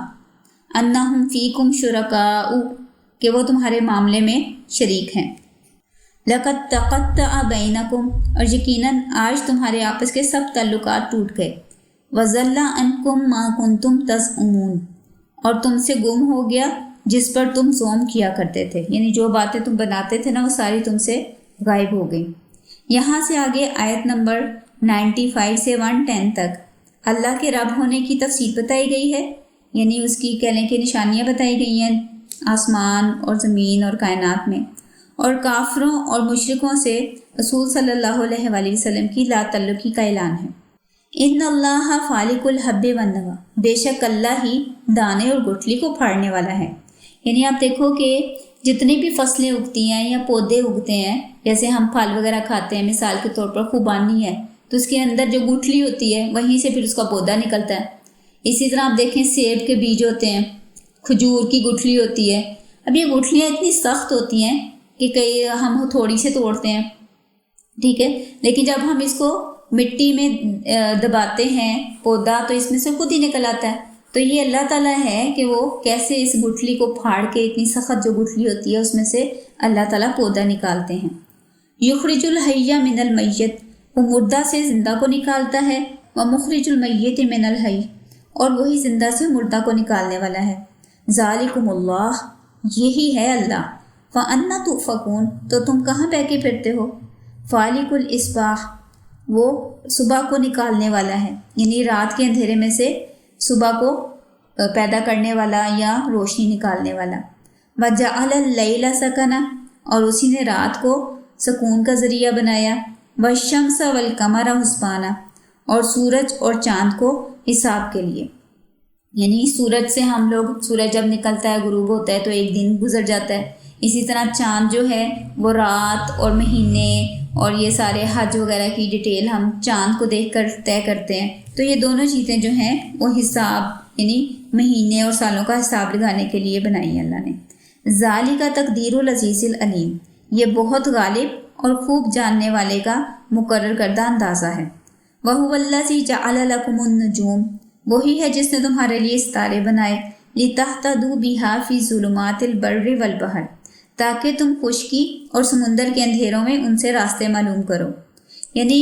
أَنَّهُمْ فِيكُمْ شُرَكَاءُ، کہ وہ تمہارے معاملے میں شریک ہیں۔ لَقَدْ تَقَطَّعَ بَيْنَكُمْ، اور یقیناً آج تمہارے آپس کے سب تعلقات ٹوٹ گئے۔ وَضَلَّ عَنْكُمْ مَا كُنْتُمْ تَزْعُمُونَ، اور تم سے گم ہو گیا جس پر تم زعم کیا کرتے تھے، یعنی جو باتیں تم بناتے تھے نا وہ ساری تم سے غائب ہو گئیں۔ یہاں سے آگے آیت نمبر 95 سے 110 تک اللہ کے رب ہونے کی تفصیل بتائی گئی ہے، یعنی اس کی کہنے کی نشانیاں بتائی گئی ہیں آسمان اور زمین اور کائنات میں، اور کافروں اور مشرکوں سے رسول صلی اللہ علیہ وآلہ وسلم کی لا تعلقی کا اعلان ہے۔ ان اللہ فالق الحب والنوى، بے شک اللہ ہی دانے اور گٹھلی کو پھاڑنے والا ہے۔ یعنی آپ دیکھو کہ جتنی بھی فصلیں اگتی ہیں یا پودے اگتے ہیں، جیسے ہم پھل وغیرہ کھاتے ہیں، مثال کے طور پر خوبانی ہے تو اس کے اندر جو گٹھلی ہوتی ہے وہیں سے پھر اس کا پودا نکلتا ہے۔ اسی طرح آپ دیکھیں سیب کے بیج ہوتے ہیں، کھجور کی گٹھلی ہوتی ہے۔ اب یہ گٹھلیاں اتنی سخت ہوتی ہیں کہ کئی ہم تھوڑی سے توڑتے ہیں، ٹھیک ہے، لیکن جب ہم اس کو مٹی میں دباتے ہیں پودا تو اس میں سے خود ہی نکل آتا ہے۔ تو یہ اللہ تعالیٰ ہے کہ وہ کیسے اس گٹھلی کو پھاڑ کے، اتنی سخت جو گٹھلی ہوتی ہے اس میں سے اللہ تعالیٰ پودا نکالتے ہیں۔ یخرج الحی من المیت، وہ مردہ سے زندہ کو نکالتا ہے، ومخرج المیت من الحی، اور وہی زندہ سے مردہ کو نکالنے والا ہے۔ ذالکم اللہ، یہی ہے اللہ۔ فَأَنَّ تُؤْفَكُونَ، تو تم کہاں بہکے پھرتے ہو۔ فالق الاصباح، وہ صبح کو نکالنے والا ہے، یعنی رات کے اندھیرے میں سے صبح کو پیدا کرنے والا یا روشنی نکالنے والا۔ وَجَعَلَ اللَّيْلَ سَكَنًا، اور اسی نے رات کو سکون کا ذریعہ بنایا۔ وَالشَّمْسَ وَالْقَمَرَ حُسْبَانًا، اور سورج اور چاند کو حساب کے لیے، یعنی سورج سے ہم لوگ، سورج جب نکلتا ہے غروب ہوتا ہے تو ایک دن گزر جاتا ہے، اسی طرح چاند جو ہے وہ رات اور مہینے اور یہ سارے حج وغیرہ کی ڈیٹیل ہم چاند کو دیکھ کر طے کرتے ہیں. تو یہ دونوں چیزیں جو ہیں وہ حساب یعنی مہینے اور سالوں کا حساب لگانے کے لیے بنائی ہے اللہ نے. ذالک تقدیر العزیز العلیم، یہ بہت غالب اور خوب جاننے والے کا مقرر کردہ اندازہ ہے. وَهُوَ الَّذِي جَعَلَ لَكُمُ النُّجُومَ، وہی ہے جس نے تمہارے لیے ستارے بنائے. لِتَهْتَدُوا بِهَا فِي ظُلُمَاتِ الْبَرِّ وَالْبَحْرِ، تاکہ تم خشکی اور سمندر کے اندھیروں میں ان سے راستے معلوم کرو. یعنی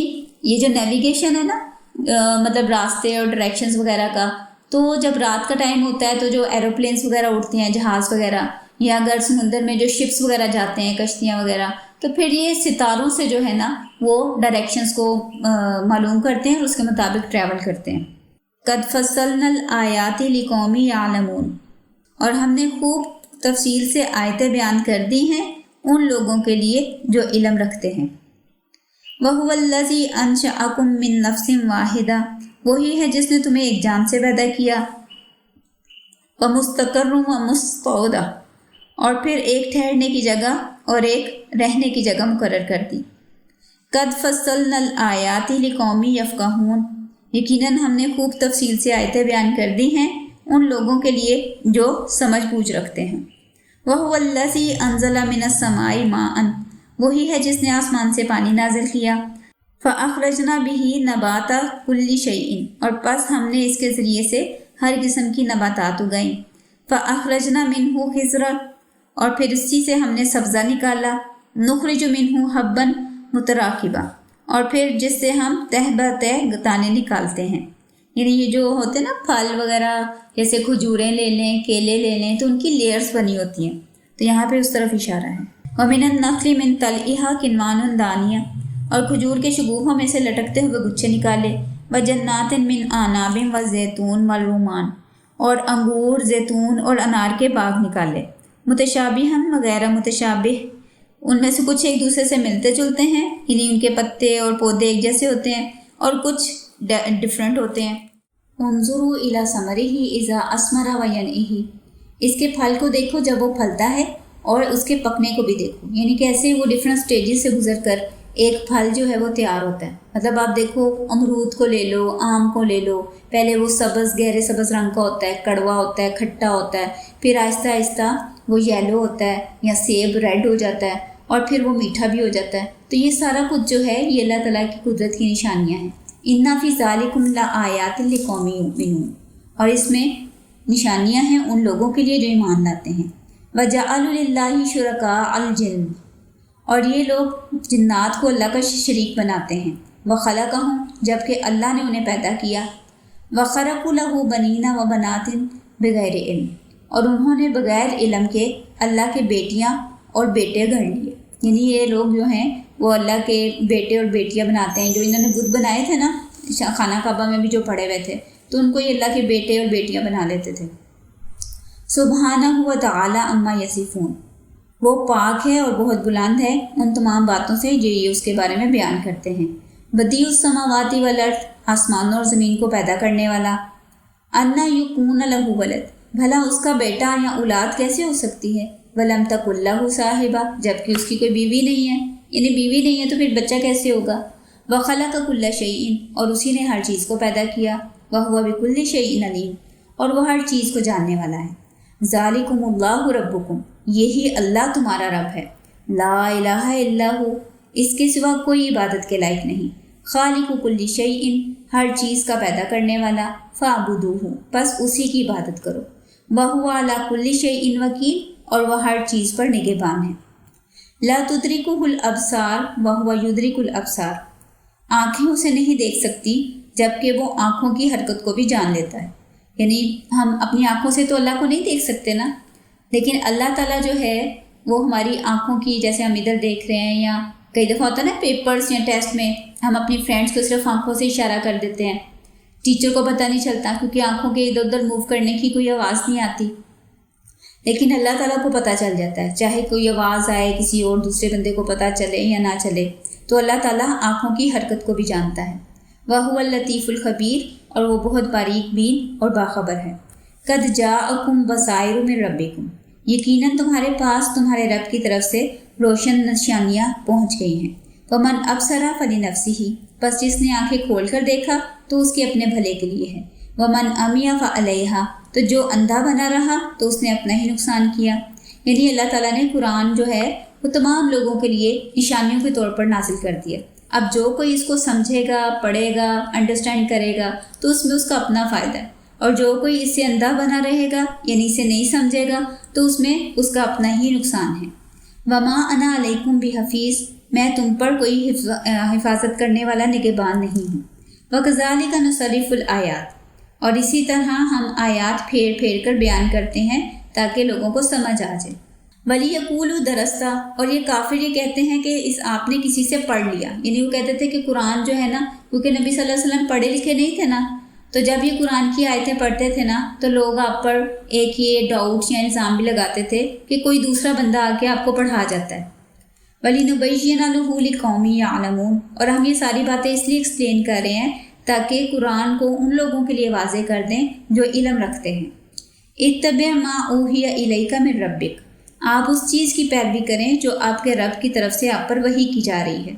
یہ جو نیویگیشن ہے نا مطلب راستے اور ڈائریکشنز وغیرہ کا، تو جب رات کا ٹائم ہوتا ہے تو جو ایروپلینس وغیرہ اڑتے ہیں، جہاز وغیرہ، یا اگر سمندر میں جو شپس وغیرہ جاتے ہیں، کشتیاں وغیرہ، تو پھر یہ ستاروں سے جو ہے نا وہ ڈائریکشنز کو معلوم کرتے ہیں اور اس کے مطابق ٹریول کرتے ہیں. قد فصلنا الآیات لقوم یعلمون، اور ہم نے خوب تفصیل سے آیتیں بیان کر دی ہیں ان لوگوں کے لیے جو علم رکھتے ہیں. وَهُوَ الَّذِي أَنشَأَكُم مِّن نَّفْسٍ وَاحِدَةٍ، وہی ہے جس نے تمہیں ایک جان سے پیدا کیا. وَمُسْتَقَرٌّ وَمُسْتَوْدَةٌ، اور پھر ایک ٹھہرنے کی جگہ اور ایک رہنے کی جگہ مقرر کر دی. قد فصلنا الآیات لقوم یفقہون، یقیناً ہم نے خوب تفصیل سے آیتیں بیان کر دی ہیں ان لوگوں کے لیے جو سمجھ بوجھ رکھتے ہیں. وَهُوَ الَّذِي أَنزَلَ مِنَ السَّمَاءِ مَاءً، وہی ہے جس نے آسمان سے پانی نازل کیا. فَأَخْرَجْنَا بِهِ نَبَاتَ كُلِّ شَيْءٍ، اور پس ہم نے اس کے ذریعے سے ہر قسم کی نباتات اگائیں. فَأَخْرَجْنَا مِنْهُ خِضْرًا، اور پھر اسی سے ہم نے سبزہ نکالا. نُخْرِجُ مِنْهُ حَبًّا مُتَرَاكِبًا، اور پھر جس سے ہم تہ بہ تہ دانے نکالتے ہیں. یعنی یہ جو ہوتے ہیں نا پھل وغیرہ، جیسے کھجوریں لے لیں، کیلے لے لیں، تو ان کی لیئرز بنی ہوتی ہیں، تو یہاں پہ اس طرف اشارہ ہے. وَمِنَ النَّخْلِ مِن طَلْعِهَا كِنْوَانٌ دَانِیَةٌ، اور کھجور کے شگوفوں میں سے لٹکتے ہوئے گچھے نکالے. وَجَنَّاتٍ مِّنْ أَعْنَابٍ وَالزَّيْتُونَ وَالرُّمَّانَ، اور انگور، زیتون اور انار کے باغ نکالے. متشابہاً وغیر متشابہ، ان میں سے کچھ ایک دوسرے سے ملتے جلتے ہیں، یعنی ان کے پتے اور پودے ایک جیسے ہوتے ہیں، اور کچھ ڈفرینٹ ہوتے ہیں. انظروا الی ثمرہ اذا اثمر وینعہ، اس کے پھل کو دیکھو جب وہ پھلتا ہے اور اس کے پکنے کو بھی دیکھو، یعنی کیسے وہ ڈفرینٹ سٹیجز سے گزر کر ایک پھل جو ہے وہ تیار ہوتا ہے. مطلب آپ دیکھو امرود کو لے لو، آم کو لے لو، پہلے وہ سبز گہرے سبز رنگ کا ہوتا ہے، کڑوا ہوتا ہے، کھٹا ہوتا ہے، پھر آہستہ آہستہ وہ یلو ہوتا ہے یا سیب ریڈ ہو جاتا ہے، اور پھر وہ میٹھا بھی ہو جاتا ہے. تو یہ سارا کچھ جو ہے یہ اللہ تعالیٰ کی قدرت کی نشانیاں ہیں. اِنَّ فِي ذَلِكُمْ لَآیَاتٍ لِقَوْمٍ یُؤْمِنُونَ، اور اس میں نشانیاں ہیں ان لوگوں کے لیے جو ایمان لاتے ہیں. وَجَعَلُوا لِلَّهِ شُرَكَاءَ الْجِنِّ، اور یہ لوگ جنات کو اللہ کا شریک بناتے ہیں. وَخَلَقَهُمْ، جبکہ اللہ نے انہیں پیدا کیا. وَخَرَقُوا لَهُ بَنِينَ وَبَنَاتٍ بِغَيْرِ عِلْمٍ، اور انہوں نے بغیر علم کے اللہ کے بیٹیاں اور بیٹے گھڑ لیے. یعنی یہ لوگ جو ہیں وہ اللہ کے بیٹے اور بیٹیاں بناتے ہیں. جو انہوں نے بت بنائے تھے نا خانہ کعبہ میں بھی جو پڑے ہوئے تھے، تو ان کو یہ اللہ کے بیٹے اور بیٹیاں بنا لیتے تھے. سبحانہ و تعالی عما یصفون، وہ پاک ہے اور بہت بلند ہے ان تمام باتوں سے جو یہ اس کے بارے میں بیان کرتے ہیں. بدیع السماوات والارض، آسمانوں اور زمین کو پیدا کرنے والا. انا یکون لہ ولد، بھلا اس کا بیٹا یا اولاد کیسے ہو سکتی ہے. ولم تکن لہ صاحبہ، جبکہ اس کی کوئی بیوی نہیں ہے، یعنی بیوی نہیں ہے تو پھر بچہ کیسے ہوگا. وخلق کل شیء، اور اسی نے ہر چیز کو پیدا کیا. وہو بکل شیء علیم، اور وہ ہر چیز کو جاننے والا ہے. ذالکم اللہ ربکم، یہی اللہ تمہارا رب ہے. لا الہ الا ہو، اس کے سوا کوئی عبادت کے لائق نہیں. خالق کل شیء، ہر چیز کا پیدا کرنے والا. فاعبدوہ، پس اسی کی عبادت کرو. وہو علی کل شیء وکیل، اور وہ ہر چیز پر نگہبان ہے. لا تدرکہ الابصار وہو یدرک الابصار، آنکھیں اسے نہیں دیکھ سکتی جبکہ وہ آنکھوں کی حرکت کو بھی جان لیتا ہے. یعنی ہم اپنی آنکھوں سے تو اللہ کو نہیں دیکھ سکتے نا، لیکن اللہ تعالیٰ جو ہے وہ ہماری آنکھوں کی، جیسے ہم ادھر دیکھ رہے ہیں، یا کئی دفعہ ہوتا ہے نا پیپرز یا ٹیسٹ میں ہم اپنی فرینڈس کو صرف آنکھوں سے اشارہ کر دیتے ہیں، ٹیچر کو پتہ نہیں چلتا کیونکہ آنکھوں کے ادھر ادھر موو کرنے کی کوئی آواز نہیں آتی. لیکن اللہ تعالیٰ کو پتہ چل جاتا ہے، چاہے کوئی آواز آئے کسی اور دوسرے بندے کو پتہ چلے یا نہ چلے، تو اللہ تعالیٰ آنکھوں کی حرکت کو بھی جانتا ہے. وَهُوَ اللَّطِيفُ الْخَبِيرُ، اور وہ بہت باریک بین اور باخبر ہے. قَدْ جَاءَكُمْ بَصَائِرُ مِن رَبِّكُمْ، یقیناً تمہارے پاس تمہارے رب کی طرف سے روشن نشانیاں پہنچ گئی ہیں۔ ومن ابصر فلنفسہ، بس جس نے آنکھیں کھول کر دیکھا تو اس کے اپنے بھلے کے لیے ہے۔ ومن عمی فعلیہا، تو جو اندھا بنا رہا تو اس نے اپنا ہی نقصان کیا۔ یعنی اللہ تعالیٰ نے قرآن جو ہے وہ تمام لوگوں کے لیے نشانیوں کے طور پر نازل کر دیا۔ اب جو کوئی اس کو سمجھے گا، پڑھے گا، انڈرسٹینڈ کرے گا تو اس میں اس کا اپنا فائدہ ہے، اور جو کوئی اس سے اندھا بنا رہے گا یعنی اسے نہیں سمجھے گا تو اس میں اس کا اپنا ہی نقصان ہے۔ وما انا علیکم بحفیظ، میں تم پر کوئی حفاظت کرنے والا نگہبان نہیں ہوں۔ وکذالک نصرف الآیات، اور اسی طرح ہم آیات پھیر پھیر کر بیان کرتے ہیں تاکہ لوگوں کو سمجھ آ جائے۔ وَلِيَقُولُوا دَرَسْتَ، اور یہ کافر یہ کہتے ہیں کہ آپ نے کسی سے پڑھ لیا، یعنی وہ کہتے تھے کہ قرآن جو ہے نا، کیونکہ نبی صلی اللہ علیہ وسلم پڑھے لکھے نہیں تھے نا، تو جب یہ قرآن کی آیتیں پڑھتے تھے نا تو لوگ آپ پر ایک یہ ڈاؤٹس یا الزام بھی لگاتے تھے کہ کوئی دوسرا بندہ آ کے آپ کو پڑھا جاتا ہے۔ وَلِنُبَيِّنَ لَهُ لِقَوْمٍ يَعْلَمُونَ، اور ہم یہ ساری باتیں اس لیے ایکسپلین کر رہے ہیں تاکہ قرآن کو ان لوگوں کے لیے واضح کر دیں جو علم رکھتے ہیں۔ اتبع ما اوحی الیک من ربک، آپ اس چیز کی پیروی کریں جو آپ کے رب کی طرف سے آپ پر وحی کی جا رہی ہے۔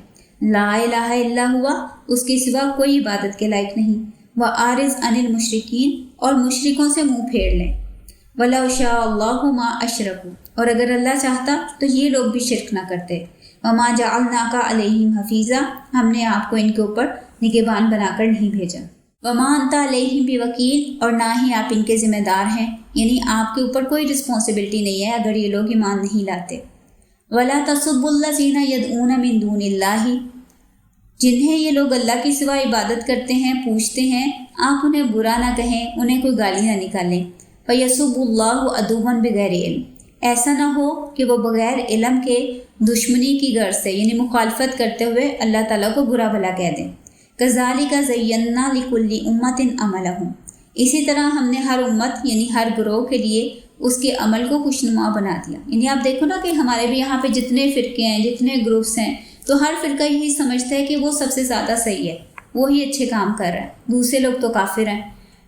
لا الہ الا ہوا، اس کے سوا کوئی عبادت کے لائق نہیں۔ وَأَعْرِضْ عَنِ الْمُشْرِكِينَ، اور مشرکوں سے منہ پھیر لیں۔ وَلَوْ شَاءَ اللَّهُ مَا أَشْرَكُوا، اور اگر اللہ چاہتا تو یہ لوگ بھی شرک نہ کرتے۔ وَمَا جَعَلْنَاكَ عَلَيْهِمْ حَفِيظًا، ہم نے آپ کو ان کے اوپر نگہبان بنا کر نہیں بھیجا۔ وَمَا أَنْتَ عَلَيْهِمْ بِوَكِيلٍ، اور نہ ہی آپ ان کے ذمہ دار ہیں، یعنی آپ کے اوپر کوئی رسپانسبلٹی نہیں ہے اگر یہ لوگ ایمان نہیں لاتے۔ وَلَا تَسُبُّوا الَّذِينَ يَدْعُونَ مِن دُونِ اللَّهِ، جنہیں یہ لوگ اللہ کے سوا عبادت کرتے ہیں پوچھتے ہیں، آپ انہیں برا نہ کہیں، انہیں کوئی گالی نہ نکالیں۔ فَيَسُبُّ اللَّهُ عَدُوًّا بِغَيْرِ عِلْمٍ، ایسا نہ ہو کہ وہ بغیر علم کے دشمنی کی غرض سے یعنی مخالفت کرتے ہوئے اللہ تعالیٰ کو برا بھلا کہہ دیں۔ كَذَلِكَ زَيَّنَّا لِكُلِّ أُمَّةٍ عَمَلَهُمْ، اسی طرح ہم نے ہر امت یعنی ہر گروہ کے لیے اس کے عمل کو خوشنما بنا دیا۔ یعنی آپ دیکھو نا کہ ہمارے بھی یہاں پہ جتنے فرقے ہیں، جتنے گروپس ہیں، تو ہر فرقہ یہی سمجھتا ہے کہ وہ سب سے زیادہ صحیح ہے، وہی اچھے کام کر رہا ہے، دوسرے لوگ تو کافر ہیں۔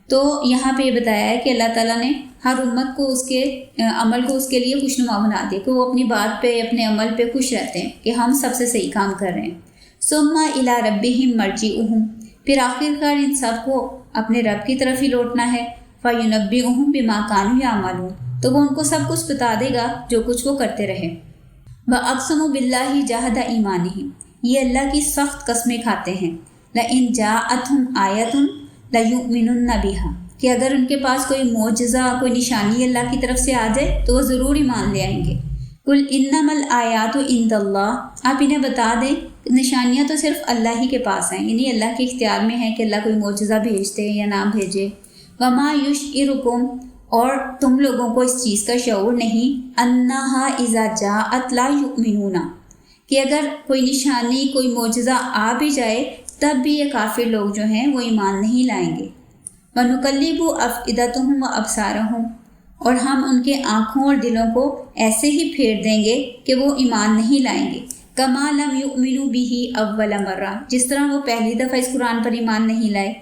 تو یہاں پہ یہ بتایا ہے کہ اللہ تعالیٰ نے ہر امت کو اس کے عمل کو اس کے لیے خوشنما بنا دیا کہ وہ اپنی بات پہ اپنے عمل پہ خوش رہتے ہیں کہ ہم سب سے صحیح کام کر رہے ہیں۔ ثم الی ربہم مرجعہم، پھر آخر کار ان سب کو اپنے رب کی طرف ہی لوٹنا ہے۔ فینبئہم بما کانوا یعملون، تو وہ ان کو سب کچھ بتا دے گا جو کچھ وہ کرتے رہے۔ وَأَقْسَمُوا بِاللَّهِ جَهْدَ ایمانہم، یہ اللہ کی سخت قسمیں کھاتے ہیں۔ لَإِن جَاءَتْهُمْ آیَةٌ لَيُؤْمِنُنَّ بِهَا، کہ اگر ان کے پاس کوئی معجزہ، کوئی نشانی اللہ کی طرف سے آ جائے تو وہ ضرور ایمان لے آئیں گے۔ قُلْ إِنَّمَا الْآيَاتُ عِندَ اللَّهِ، آپ انہیں بتا دیں نشانیاں تو صرف اللہ ہی کے پاس ہیں، یعنی اللہ کے اختیار میں ہے کہ اللہ کوئی معجزہ بھیج دے یا نہ بھیجے۔ وَمَا يُشْعِرُكُمْ، اور تم لوگوں کو اس چیز کا شعور نہیں، أَنَّهَا إِذَا جَاءَتْ لَا يُؤْمِنُونَ، کہ اگر کوئی نشانی، کوئی معجزہ آ بھی جائے تب بھی یہ کافر لوگ جو ہیں وہ ایمان نہیں لائیں گے۔ وَنُقَلِّبُ أَفْئِدَتَهُمْ وَأَبْصَارَهُمْ، اور ہم ان کے آنکھوں اور دلوں کو ایسے ہی پھیر دیں گے کہ وہ ایمان نہیں لائیں گے۔ كَمَا لَمْ يُؤْمِنُوا بِهِ أَوَّلَ مَرَّةٍ، جس طرح وہ پہلی دفعہ اس قرآن پر ایمان نہیں لائے۔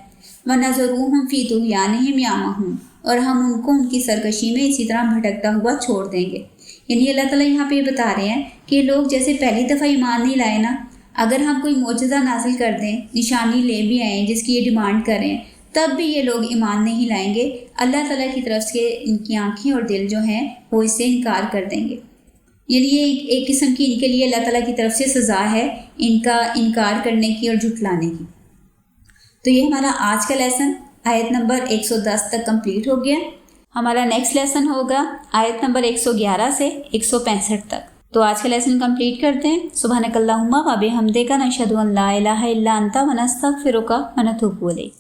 وَنَذَرُوهُمْ فِي طُغْيَانِهِمْ يَعْمَهُونَ، اور ہم ان کو ان کی سرکشی میں اسی طرح بھٹکتا ہوا چھوڑ دیں گے۔ یعنی اللہ تعالیٰ یہاں پہ یہ بتا رہے ہیں کہ لوگ جیسے پہلی دفعہ ایمان نہیں لائے نا، اگر ہم کوئی معجزہ نازل کر دیں، نشانی لے بھی آئیں جس کی یہ ڈیمانڈ کریں، تب بھی یہ لوگ ایمان نہیں لائیں گے۔ اللہ تعالیٰ کی طرف سے ان کی آنکھیں اور دل جو ہیں وہ اس سے انکار کر دیں گے۔ یعنی یہ ایک قسم کی ان کے لیے اللہ تعالیٰ کی طرف سے سزا ہے ان کا انکار کرنے کی اور جھٹلانے کی۔ تو یہ ہمارا آج کا لیسن آیت نمبر 110 تک کمپلیٹ ہو گیا۔ ہمارا نیکسٹ لیسن ہوگا آیت نمبر 111 سے 165 تک۔ تو آج کا لیسن کمپلیٹ کرتے ہیں۔ سبحانک اللہم و بحمدک، نشہد ان لا الہ الا انت، ونستغفرک ونتوب الیک۔